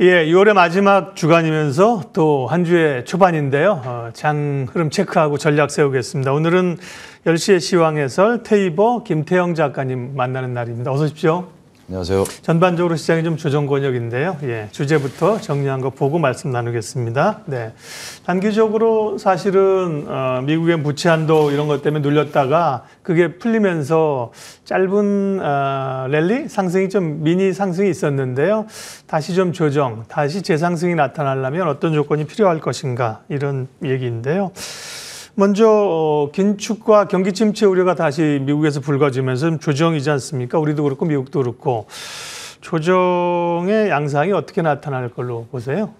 예, 6월의 마지막 주간이면서 또 한 주의 초반인데요. 장 흐름 체크하고 전략 세우겠습니다. 오늘은 10시의 시황 해설 테이버 김태형 작가님 만나는 날입니다. 어서 오십시오. 안녕하세요. 전반적으로 시장이 좀 조정 권역인데요. 예, 주제부터 정리한 거 보고 말씀 나누겠습니다. 네, 단기적으로 사실은 미국의 부채 한도 이런 것 때문에 눌렸다가 그게 풀리면서 짧은 랠리 상승이 좀 미니 상승이 있었는데요. 다시 좀 조정, 다시 재상승이 나타나려면 어떤 조건이 필요할 것인가 이런 얘기인데요. 먼저 긴축과 경기 침체 우려가 다시 미국에서 불거지면서 좀 조정이지 않습니까? 우리도 그렇고 미국도 그렇고 조정의 양상이 어떻게 나타날 걸로 보세요?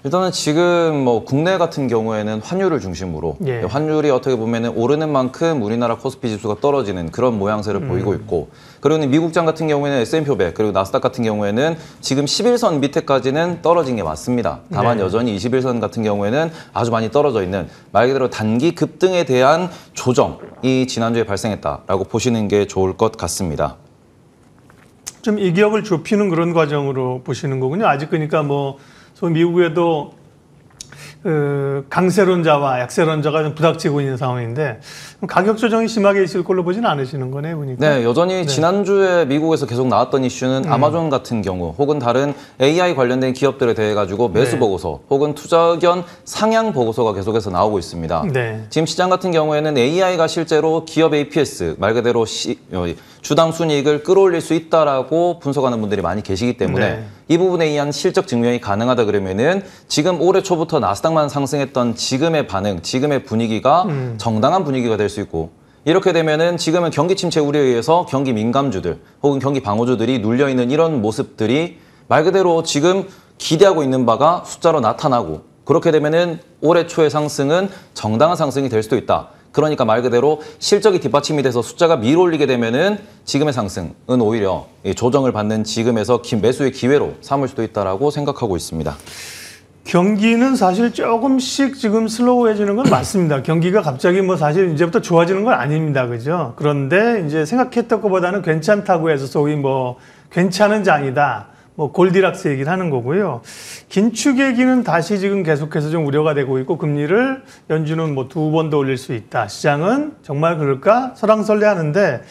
일단은 지금 국내 같은 경우에는 환율을 중심으로 환율이 어떻게 보면은 오르는 만큼 우리나라 코스피 지수가 떨어지는 그런 모양새를 보이고 있고, 그리고 미국장 같은 경우에는 S&P 500 그리고 나스닥 같은 경우에는 지금 11선 밑에까지는 떨어진 게 맞습니다. 다만 여전히 21선 같은 경우에는 아주 많이 떨어져 있는 말 그대로 단기 급등에 대한 조정이 지난주에 발생했다라고 보시는 게 좋을 것 같습니다. 좀 이격을 좁히는 그런 과정으로 보시는 거군요. 아직 그러니까 소위 미국에도 강세론자와 약세론자가 좀 부닥치고 있는 상황인데 가격 조정이 심하게 있을 걸로 보지는 않으시는 거네요, 보니까. 네, 여전히 지난주에 미국에서 계속 나왔던 이슈는 아마존 같은 경우 혹은 다른 AI 관련된 기업들에 대해 가지고 매수 보고서 혹은 투자 의견 상향 보고서가 계속해서 나오고 있습니다. 지금 시장 같은 경우에는 AI가 실제로 기업 APS 말 그대로 주당 순이익을 끌어올릴 수 있다라고 분석하는 분들이 많이 계시기 때문에 이 부분에 의한 실적 증명이 가능하다 그러면은 지금 올해 초부터 나스닥만 상승했던 지금의 반응, 지금의 분위기가 정당한 분위기가 될 수 있고, 이렇게 되면은 지금은 경기 침체 우려에 의해서 경기 민감주들 혹은 경기 방어주들이 눌려 있는 이런 모습들이 말 그대로 지금 기대하고 있는 바가 숫자로 나타나고, 그렇게 되면은 올해 초의 상승은 정당한 상승이 될 수도 있다. 그러니까 말 그대로 실적이 뒷받침이 돼서 숫자가 밀어올리게 되면은 지금의 상승은 오히려 조정을 받는 지금에서 매수의 기회로 삼을 수도 있다라고 생각하고 있습니다. 경기는 사실 조금씩 지금 슬로우해지는 건 맞습니다. 경기가 갑자기 사실 이제부터 좋아지는 건 아닙니다. 그죠? 그런데 이제 생각했던 것보다는 괜찮다고 해서 소위 괜찮은 장이다. 골디락스 얘기를 하는 거고요. 긴축 얘기는 다시 지금 계속해서 좀 우려가 되고 있고, 금리를 연준은 2번 더 올릴 수 있다. 시장은 정말 그럴까? 설왕설래 하는데,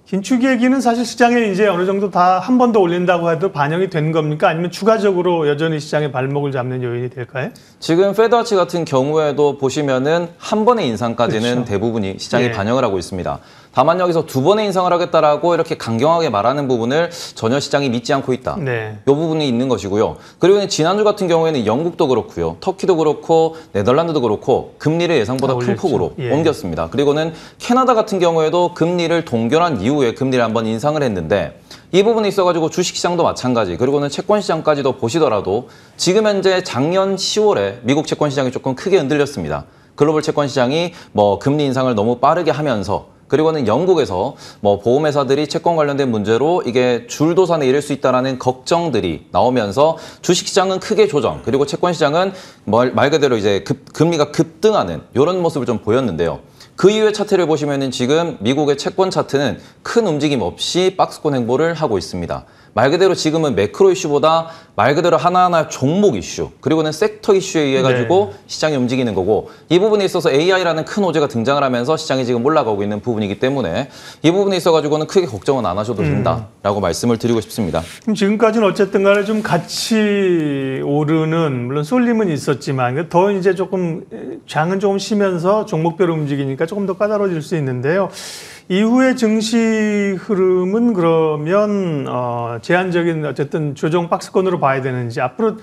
긴축 얘기는 사실 시장에 이제 어느 정도 다 한 번 더 올린다고 해도 반영이 된 겁니까? 아니면 추가적으로 여전히 시장의 발목을 잡는 요인이 될까요? 지금 페드와치 같은 경우에도 보시면은 한 번의 인상까지는 대부분이 시장이 반영을 하고 있습니다. 다만 여기서 2번의 인상을 하겠다라고 이렇게 강경하게 말하는 부분을 전혀 시장이 믿지 않고 있다. 이 부분이 있는 것이고요. 그리고 지난주 같은 경우에는 영국도 그렇고요. 터키도 그렇고 네덜란드도 그렇고 금리를 예상보다 큰 폭으로 옮겼습니다. 그리고는 캐나다 같은 경우에도 금리를 동결한 이후에 금리를 한번 인상을 했는데, 이 부분에 있어가지고 주식시장도 마찬가지, 그리고는 채권시장까지도 보시더라도 지금 현재 작년 10월에 미국 채권시장이 조금 크게 흔들렸습니다. 글로벌 채권시장이 금리 인상을 너무 빠르게 하면서, 그리고는 영국에서 보험회사들이 채권 관련된 문제로 이게 줄도산에 이를 수 있다는 걱정들이 나오면서 주식시장은 크게 조정, 그리고 채권시장은 말 그대로 이제 금리가 급등하는 이런 모습을 좀 보였는데요. 그 이후의 차트를 보시면은 지금 미국의 채권 차트는 큰 움직임 없이 박스권 행보를 하고 있습니다. 말 그대로 지금은 매크로 이슈보다 말 그대로 하나하나 종목 이슈, 그리고는 섹터 이슈에 의해 가지고 시장이 움직이는 거고, 이 부분에 있어서 AI라는 큰 호재가 등장을 하면서 시장이 지금 올라가고 있는 부분이기 때문에 이 부분에 있어 가지고는 크게 걱정은 안 하셔도 된다라고 말씀을 드리고 싶습니다. 그럼 지금까지는 어쨌든 간에 좀 같이 오르는, 물론 쏠림은 있었지만 더 이제 조금 장은 조금 쉬면서 종목별로 움직이니까 조금 더 까다로워질 수 있는데요. 이후의 증시 흐름은 그러면 제한적인 어쨌든 조정 박스권으로 봐야 되는지, 앞으로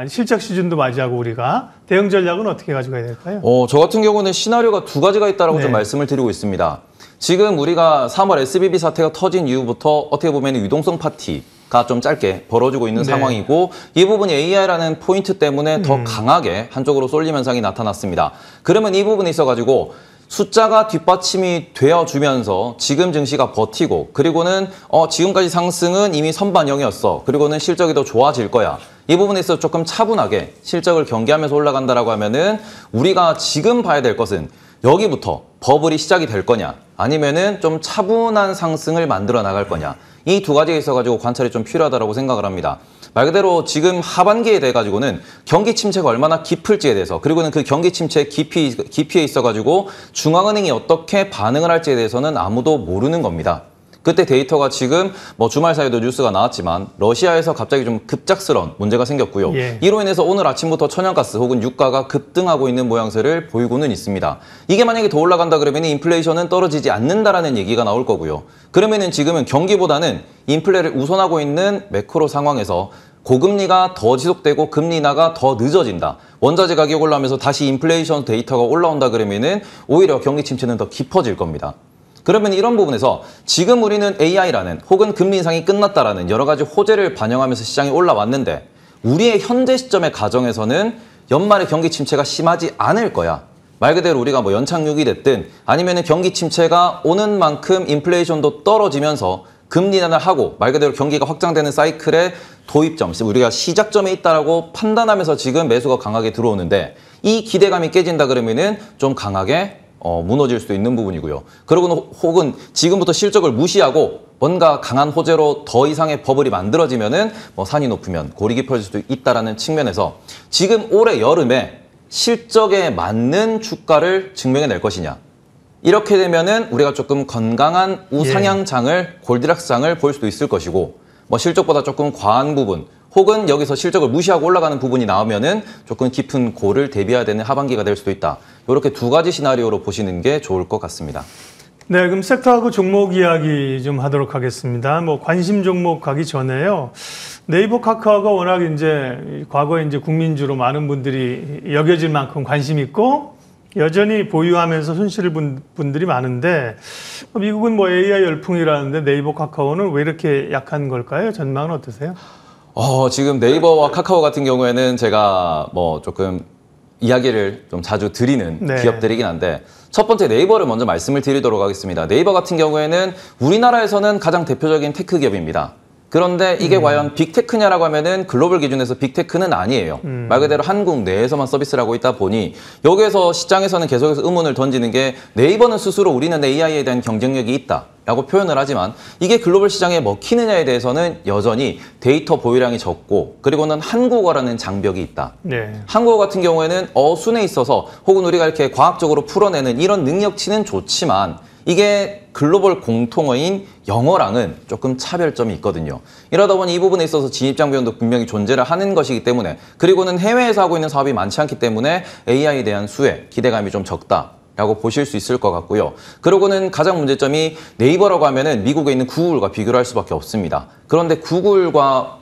실적 시즌도 맞이하고 우리가 대응 전략은 어떻게 가져가야 될까요? 저 같은 경우는 시나리오가 2가지가 있다라고 좀 말씀을 드리고 있습니다. 지금 우리가 3월 SVB 사태가 터진 이후부터 어떻게 보면 유동성 파티가 좀 짧게 벌어지고 있는 상황이고, 이 부분이 AI라는 포인트 때문에 더 강하게 한쪽으로 쏠림 현상이 나타났습니다. 그러면 이 부분에 있어가지고 숫자가 뒷받침이 되어주면서 지금 증시가 버티고, 그리고는 지금까지 상승은 이미 선반영이었어. 그리고는 실적이 더 좋아질 거야. 이 부분에 있어서 조금 차분하게 실적을 경계하면서 올라간다라고 하면은 우리가 지금 봐야 될 것은 여기부터 버블이 시작이 될 거냐, 아니면은 좀 차분한 상승을 만들어 나갈 거냐, 이 2가지에 있어가지고 관찰이 좀 필요하다고 생각을 합니다. 말 그대로 지금 하반기에 대해 가지고는 경기 침체가 얼마나 깊을지에 대해서 그리고는 그 경기 침체의 깊이에 있어 가지고 중앙은행이 어떻게 반응을 할지에 대해서는 아무도 모르는 겁니다. 그때 데이터가 지금 뭐 주말 사이도 뉴스가 나왔지만 러시아에서 갑자기 좀 급작스러운 문제가 생겼고요. 예. 이로 인해서 오늘 아침부터 천연가스 혹은 유가가 급등하고 있는 모양새를 보이고는 있습니다. 이게 만약에 더 올라간다 그러면 인플레이션은 떨어지지 않는다라는 얘기가 나올 거고요. 그러면은 지금은 경기보다는 인플레를 우선하고 있는 매크로 상황에서 고금리가 더 지속되고 금리 인하가 더 늦어진다. 원자재 가격 올라오면서 다시 인플레이션 데이터가 올라온다 그러면은 오히려 경기 침체는 더 깊어질 겁니다. 그러면 이런 부분에서 지금 우리는 AI라는 혹은 금리 인상이 끝났다라는 여러 가지 호재를 반영하면서 시장이 올라왔는데 우리의 현재 시점의 가정에서는 연말에 경기 침체가 심하지 않을 거야. 말 그대로 우리가 뭐 연착륙이 됐든 아니면은 경기 침체가 오는 만큼 인플레이션도 떨어지면서 금리 인하를 하고 말 그대로 경기가 확장되는 사이클의 도입점, 우리가 시작점에 있다라고 판단하면서 지금 매수가 강하게 들어오는데 이 기대감이 깨진다 그러면은 좀 강하게 무너질 수도 있는 부분이고요. 그러고는 혹은 지금부터 실적을 무시하고 뭔가 강한 호재로 더 이상의 버블이 만들어지면은 뭐 산이 높으면 골이 깊어질 수도 있다라는 측면에서 지금 올해 여름에 실적에 맞는 주가를 증명해낼 것이냐. 이렇게 되면은 우리가 조금 건강한 우상향장을 골디락스장을 볼 수도 있을 것이고 뭐 실적보다 조금 과한 부분 혹은 여기서 실적을 무시하고 올라가는 부분이 나오면은 조금 깊은 골을 대비해야 되는 하반기가 될 수도 있다. 이렇게 두 가지 시나리오로 보시는 게 좋을 것 같습니다. 네, 그럼 섹터하고 종목 이야기 좀 하도록 하겠습니다. 뭐 관심 종목 가기 전에요. 네이버 카카오가 워낙 이제 과거에 이제 국민주로 많은 분들이 여겨질 만큼 관심 있고 여전히 보유하면서 손실을 본 분들이 많은데 미국은 뭐 AI 열풍이라는데 네이버 카카오는 왜 이렇게 약한 걸까요? 전망은 어떠세요? 지금 네이버와 카카오 같은 경우에는 제가 뭐 조금 이야기를 좀 자주 드리는 네. 기업들이긴 한데 첫 번째 네이버를 먼저 말씀을 드리도록 하겠습니다. 네이버 같은 경우에는 우리나라에서는 가장 대표적인 테크 기업입니다. 그런데 이게 과연 빅테크냐라고 하면은 글로벌 기준에서 빅테크는 아니에요. 말 그대로 한국 내에서만 서비스를 하고 있다 보니 여기에서 시장에서는 계속해서 의문을 던지는 게 네이버는 스스로 우리는 AI에 대한 경쟁력이 있다. 라고 표현을 하지만 이게 글로벌 시장에 먹히느냐에 대해서는 여전히 데이터 보유량이 적고 그리고는 한국어라는 장벽이 있다. 네. 한국어 같은 경우에는 어순에 있어서 혹은 우리가 이렇게 과학적으로 풀어내는 이런 능력치는 좋지만 이게 글로벌 공통어인 영어랑은 조금 차별점이 있거든요. 이러다 보니 이 부분에 있어서 진입장벽도 분명히 존재를 하는 것이기 때문에 그리고는 해외에서 하고 있는 사업이 많지 않기 때문에 AI에 대한 수혜, 기대감이 좀 적다. 라고 보실 수 있을 것 같고요. 그러고는 가장 문제점이 네이버라고 하면은 미국에 있는 구글과 비교를 할 수밖에 없습니다. 그런데 구글과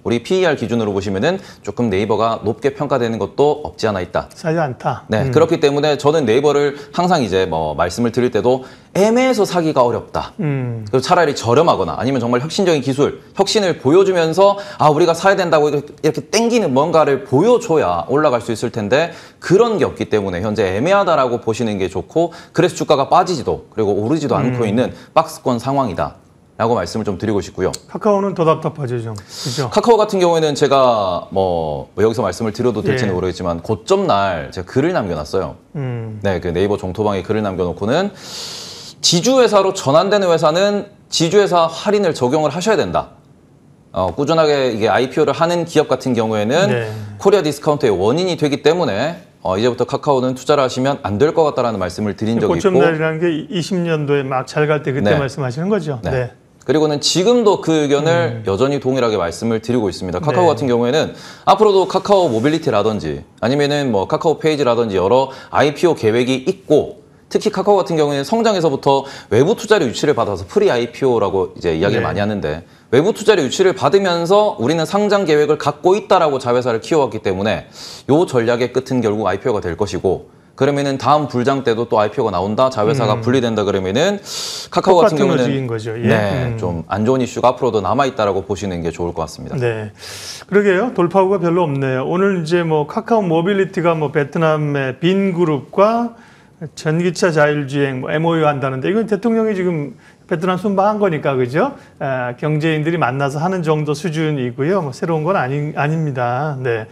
우리 PER 기준으로 보시면은 조금 네이버가 높게 평가되는 것도 없지 않아 있다. 싸지 않다. 네, 그렇기 때문에 저는 네이버를 항상 이제 뭐 말씀을 드릴 때도 애매해서 사기가 어렵다. 그리고 차라리 저렴하거나 아니면 정말 혁신적인 기술, 혁신을 보여주면서 우리가 사야 된다고 이렇게 땡기는 뭔가를 보여줘야 올라갈 수 있을 텐데 그런 게 없기 때문에 현재 애매하다라고 보시는 게 좋고 그래서 주가가 빠지지도 그리고 오르지도 않고 있는 박스권 상황이다. 라고 말씀을 좀 드리고 싶고요. 카카오는 더 답답하죠, 좀. 그죠? 카카오 같은 경우에는 제가 뭐 여기서 말씀을 드려도 될지는 모르겠지만 고점 날 제가 글을 남겨놨어요. 네, 그 네이버 종토방에 글을 남겨놓고는 지주회사로 전환되는 회사는 지주회사 할인을 적용을 하셔야 된다. 꾸준하게 이게 IPO를 하는 기업 같은 경우에는 코리아 디스카운트의 원인이 되기 때문에 이제부터 카카오는 투자를 하시면 안 될 것 같다라는 말씀을 드린 적이 있고 고점 날이라는 게 20년도에 막 잘 갈 때 그때 말씀하시는 거죠? 네. 그리고는 지금도 그 의견을 여전히 동일하게 말씀을 드리고 있습니다. 카카오 같은 경우에는 앞으로도 카카오 모빌리티라든지 아니면은 뭐 카카오 페이지라든지 여러 IPO 계획이 있고 특히 카카오 같은 경우에는 성장에서부터 외부 투자료 유치를 받아서 프리 IPO라고 이제 이야기를 많이 하는데 외부 투자료 유치를 받으면서 우리는 상장 계획을 갖고 있다라고 자회사를 키워왔기 때문에 이 전략의 끝은 결국 IPO가 될 것이고 그러면은 다음 불장 때도 또 IPO가 나온다, 자회사가 분리된다 그러면은 카카오 같은 경우는 거죠. 좀 안 좋은 이슈가 앞으로도 남아 있다라고 보시는 게 좋을 것 같습니다. 네, 그러게요. 돌파구가 별로 없네요. 오늘 이제 뭐 카카오 모빌리티가 뭐 베트남의 빈 그룹과 전기차 자율주행 뭐 MOU 한다는데 이건 대통령이 지금 베트남 순방한 거니까 그죠? 경제인들이 만나서 하는 정도 수준이고요. 뭐 새로운 건 아닙니다. 네.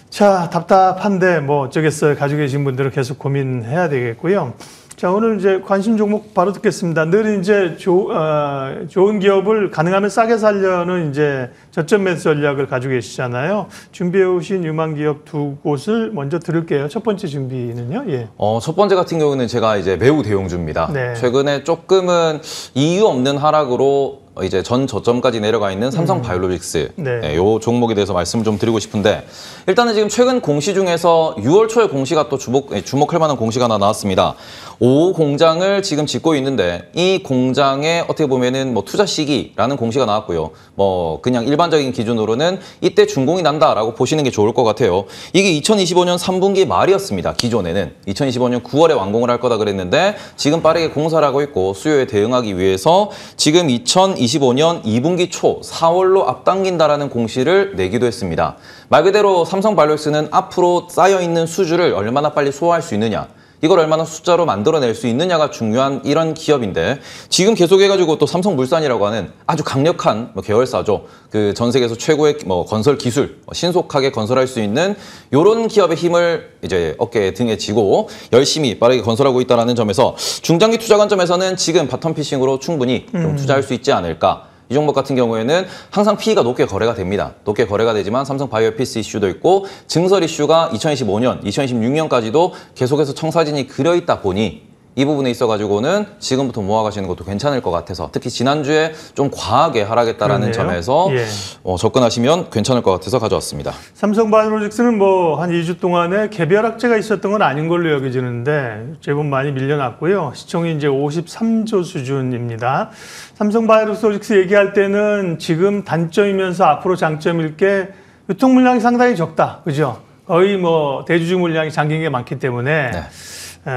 자, 답답한데 뭐 어쩌겠어요. 가지고 계신 분들은 계속 고민해야 되겠고요. 자, 오늘 이제 관심 종목 바로 듣겠습니다. 늘 이제 좋은 기업을 가능하면 싸게 살려는 이제 저점 매수 전략을 가지고 계시잖아요. 준비해 오신 유망 기업 두 곳을 먼저 들을게요. 첫 번째 준비는요. 예. 첫 번째 같은 경우는 제가 이제 매우 대형주입니다. 네. 최근에 조금은 이유 없는 하락으로 이제 전 저점까지 내려가 있는 삼성바이오로직스 네. 요 종목에 대해서 말씀을 좀 드리고 싶은데 일단은 지금 최근 공시 중에서 6월 초에 공시가 또 주목할 만한 공시가 하나 나왔습니다. 5 공장을 지금 짓고 있는데 이 공장에 어떻게 보면은 뭐 투자 시기라는 공시가 나왔고요. 뭐 그냥 일반적인 기준으로는 이때 준공이 난다라고 보시는 게 좋을 것 같아요. 이게 2025년 3분기 말이었습니다. 기존에는 2025년 9월에 완공을 할 거다 그랬는데 지금 빠르게 공사를 하고 있고 수요에 대응하기 위해서 지금 2025년 2분기 초 4월로 앞당긴다라는 공시를 내기도 했습니다. 말 그대로 삼성바이오로직스는 앞으로 쌓여있는 수주를 얼마나 빨리 소화할 수 있느냐, 이걸 얼마나 숫자로 만들어낼 수 있느냐가 중요한 이런 기업인데 지금 계속해가지고 또 삼성물산이라고 하는 아주 강력한 계열사죠. 그 전 세계에서 최고의 건설 기술, 신속하게 건설할 수 있는 이런 기업의 힘을 이제 어깨에 등에 지고 열심히 빠르게 건설하고 있다는 점에서 중장기 투자 관점에서는 지금 바텀 피싱으로 충분히 좀 투자할 수 있지 않을까. 이 종목 같은 경우에는 항상 PE가 높게 거래가 됩니다. 높게 거래가 되지만 삼성바이오피스 이슈도 있고 증설 이슈가 2025년, 2026년까지도 계속해서 청사진이 그려있다 보니 이 부분에 있어가지고는 지금부터 모아가시는 것도 괜찮을 것 같아서 특히 지난주에 좀 과하게 하락했다라는 점에서 예. 접근하시면 괜찮을 것 같아서 가져왔습니다. 삼성바이오로직스는 뭐 한 2주 동안에 개별 악재가 있었던 건 아닌 걸로 여겨지는데 제법 많이 밀려났고요. 시총이 이제 53조 수준입니다. 삼성바이오로직스 얘기할 때는 지금 단점이면서 앞으로 장점일 게 유통 물량이 상당히 적다. 그죠? 거의 뭐 대주주 물량이 잠긴 게 많기 때문에 네.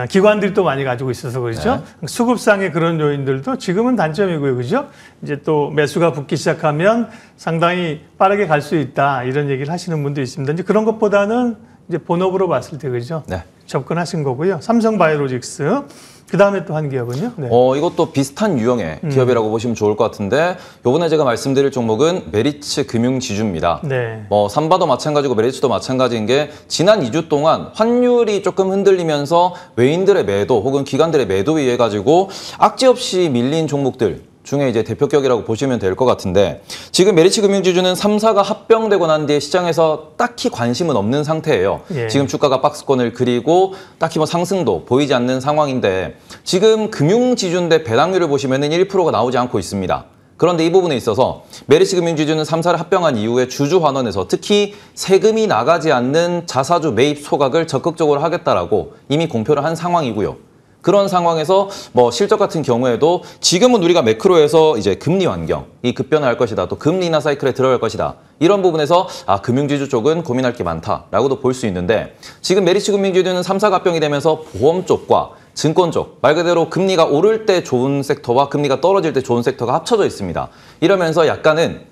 기관들이 또 많이 가지고 있어서 그렇죠. 네. 수급상의 그런 요인들도 지금은 단점이고요. 그죠? 이제 또 매수가 붙기 시작하면 상당히 빠르게 갈 수 있다. 이런 얘기를 하시는 분도 있습니다. 이제 그런 것보다는 이제 본업으로 봤을 때 그죠? 네. 접근하신 거고요. 삼성바이오로직스. 그 다음에 또 한 기업은요? 네. 이것도 비슷한 유형의 기업이라고 보시면 좋을 것 같은데 요번에 제가 말씀드릴 종목은 메리츠 금융지주입니다. 네. 삼바도 마찬가지고 메리츠도 마찬가지인 게 지난 2주 동안 환율이 조금 흔들리면서 외인들의 매도 혹은 기관들의 매도에 의해 가지고 악재 없이 밀린 종목들 중에 이제 대표격이라고 보시면 될 것 같은데 지금 메리츠 금융지주는 3사가 합병되고 난 뒤에 시장에서 딱히 관심은 없는 상태예요. 예. 지금 주가가 박스권을 그리고 딱히 뭐 상승도 보이지 않는 상황인데 지금 금융지주인데 배당률을 보시면은 1%가 나오지 않고 있습니다. 그런데 이 부분에 있어서 메리츠 금융지주는 3사를 합병한 이후에 주주환원에서 특히 세금이 나가지 않는 자사주 매입 소각을 적극적으로 하겠다라고 이미 공표를 한 상황이고요. 그런 상황에서 뭐 실적 같은 경우에도 지금은 우리가 매크로에서 이제 금리 환경, 이 급변할 것이다, 또 금리 인하 사이클에 들어갈 것이다. 이런 부분에서 금융지주 쪽은 고민할 게 많다라고도 볼 수 있는데 지금 메리츠 금융지주는 3사 합병이 되면서 보험 쪽과 증권 쪽, 말 그대로 금리가 오를 때 좋은 섹터와 금리가 떨어질 때 좋은 섹터가 합쳐져 있습니다. 이러면서 약간은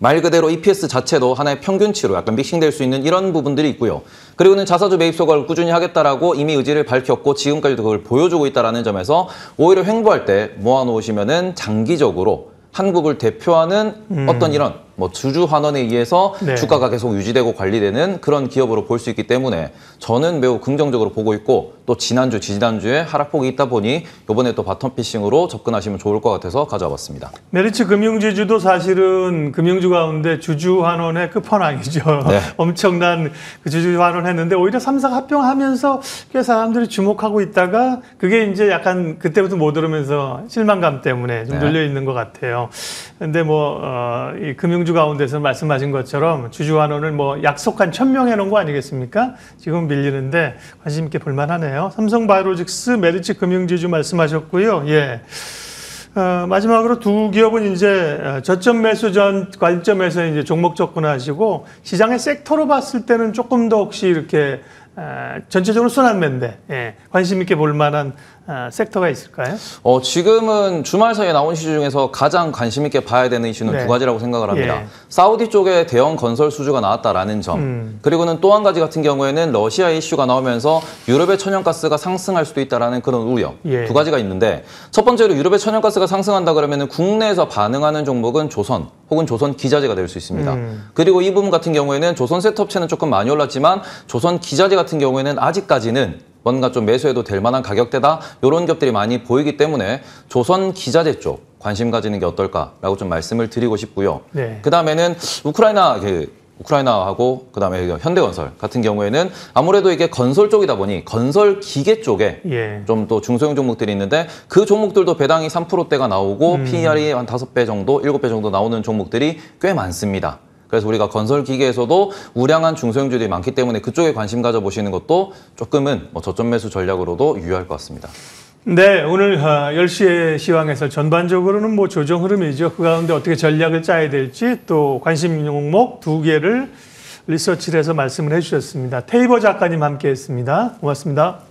말 그대로 EPS 자체도 하나의 평균치로 약간 믹싱될 수 있는 이런 부분들이 있고요. 그리고는 자사주 매입 소각을 꾸준히 하겠다라고 이미 의지를 밝혔고 지금까지도 그걸 보여주고 있다는 점에서 오히려 횡보할 때 모아놓으시면은 장기적으로 한국을 대표하는 어떤 이런 뭐 주주 환원에 의해서 네. 주가가 계속 유지되고 관리되는 그런 기업으로 볼 수 있기 때문에 저는 매우 긍정적으로 보고 있고 또 지난주, 지지난주에 하락폭이 있다 보니 이번에 또 바텀 피싱으로 접근하시면 좋을 것 같아서 가져와 봤습니다. 메리츠 금융지주도 사실은 금융주 가운데 주주 환원의 끝판왕이죠. 네. 엄청난 그 주주 환원했는데 오히려 3사가 합병하면서 꽤 사람들이 주목하고 있다가 그게 이제 약간 그때부터 못 오르면서 실망감 때문에 좀 네. 눌려 있는 것 같아요. 근데 이 금융주 가운데서 말씀하신 것처럼 주주 환원을 뭐 약속한 1000명 해놓은 거 아니겠습니까? 지금 밀리는데 관심 있게 볼만하네요. 삼성바이오로직스, 메리츠 금융지주 말씀하셨고요. 예. 마지막으로 두 기업은 이제 저점 매수 전 관점에서 이제 종목 접근하시고 시장의 섹터로 봤을 때는 조금 더 혹시 이렇게 전체적으로 순환매인데 관심 있게 볼 만한 섹터가 있을까요? 지금은 주말 사이에 나온 이슈 중에서 가장 관심 있게 봐야 되는 이슈는 네. 두 가지라고 생각을 합니다. 예. 사우디 쪽에 대형 건설 수주가 나왔다라는 점, 그리고는 또 한 가지 같은 경우에는 러시아 이슈가 나오면서 유럽의 천연가스가 상승할 수도 있다라는 그런 우려. 예. 두 가지가 있는데 첫 번째로 유럽의 천연가스가 상승한다 그러면은 국내에서 반응하는 종목은 조선 혹은 조선 기자재가 될 수 있습니다. 그리고 이 부분 같은 경우에는 조선 세트업체는 조금 많이 올랐지만 조선 기자재 같은 경우에는 아직까지는 뭔가 좀 매수해도 될 만한 가격대다 이런 기업들이 많이 보이기 때문에 조선 기자재 쪽 관심 가지는 게 어떨까라고 좀 말씀을 드리고 싶고요. 네. 그다음에는 우크라이나하고 그다음에 현대건설 같은 경우에는 아무래도 이게 건설 쪽이다 보니 건설 기계 쪽에 예. 좀 또 중소형 종목들이 있는데 그 종목들도 배당이 3%대가 나오고 PER이 한 5배 정도, 7배 정도 나오는 종목들이 꽤 많습니다. 그래서 우리가 건설 기계에서도 우량한 중소형주들이 많기 때문에 그쪽에 관심 가져보시는 것도 조금은 저점 매수 전략으로도 유효할 것 같습니다. 네, 오늘 10시의 시황에서 전반적으로는 뭐 조정 흐름이죠. 그 가운데 어떻게 전략을 짜야 될지 또 관심 종목 2개를 리서치를 해서 말씀을 해주셨습니다. 테이버 작가님 함께했습니다. 고맙습니다.